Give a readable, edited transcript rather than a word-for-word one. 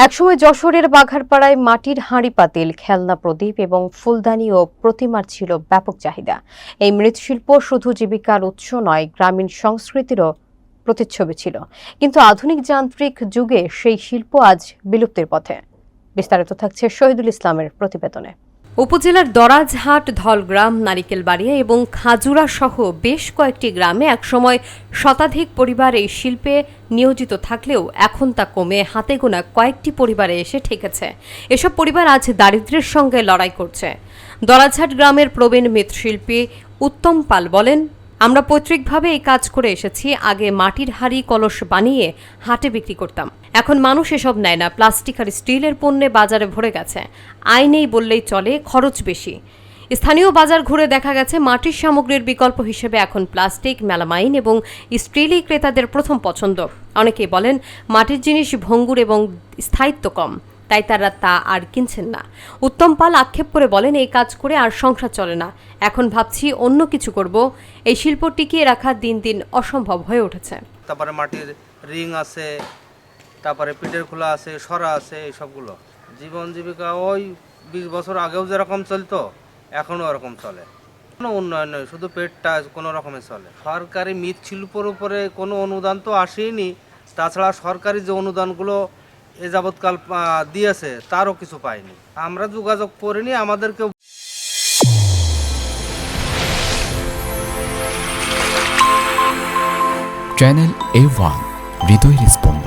একসময় যশোরের বাঘারপাড়ায় মাটির হাঁড়ি পাতিল, খেলনা প্রদীপ এবং ফুলদানি ও প্রতিমার ছিল ব্যাপক চাহিদা। এই মৃৎশিল্প শুধু জীবিকার উৎস নয়, গ্রামীণ সংস্কৃতিরও প্রতিচ্ছবি ছিল। কিন্তু আধুনিক যান্ত্রিক যুগে সেই শিল্প আজ বিলুপ্তির পথে। বিস্তারিত থাকছে শহীদুল ইসলামের প্রতিবেদনে। উপজেলার দরাজহাট, ধলগ্রাম, নারিকেলবাড়িয়া এবং খাজুরা সহ বেশ কয়েকটি গ্রামে একসময় শতাধিক পরিবার এই শিল্পে নিয়োজিত থাকলেও এখন তা কমে হাতে গোনা কয়েকটি পরিবারে এসে ঠেকেছে। এসব পরিবার আজ দারিদ্র্যের সঙ্গে লড়াই করছে। দরাজহাট গ্রামের প্রবীণ মৃৎশিল্পী উত্তম পাল বলেন, আমরা পৈতৃকভাবে এই কাজ করে এসেছি। আগে মাটির হাঁড়ি কলস বানিয়ে হাটে বিক্রি করতাম। এখন মানুষ এসব নেয় না। প্লাস্টিক আর স্টিলের পণ্যে বাজারে ভরে গেছে। আয় নেই বললেই চলে, খরচ বেশি। স্থানীয় বাজার ঘুরে দেখা গেছে মাটির সামগ্রীর বিকল্প হিসেবে এখন প্লাস্টিক, মেলামাইন এবং স্টিলই ক্রেতাদের প্রথম পছন্দ। অনেকেই বলেন মাটির জিনিস ভঙ্গুর এবং স্থায়িত্ব কম, তাই তারা তা আর কিনছেন না। উত্তম পাল আক্ষেপ করে বলেন, এই কাজ করে আর সংসার চলে না। এখন ভাবছি অন্য কিছু করব। এই শিল্প টিকিয়ে রাখা দিন দিন অসম্ভব হয়ে উঠেছে। তারপরে মাটির রিং আছে, তারপরে পিঠের খোলা আছে, সরা আছে, এইসবগুলো জীবন জীবিকা ওই 20 বছর আগেও যেরকম চলতো এখনও ওরকম চলে। কোনো উন্নয়ন নয়, শুধু পেটটা কোনো রকমে চলে। সরকারি মৃৎশিল্পের উপরে কোনো অনুদান তো আসেনি। তাছাড়া সরকারি যে অনুদানগুলো এ যাবৎকাল দিয়েছে তারও কিছু পাইনি। আমরা যোগাযোগ করিনি, আমাদেরকে চ্যানেল A1 হৃদয় রেসপন্স।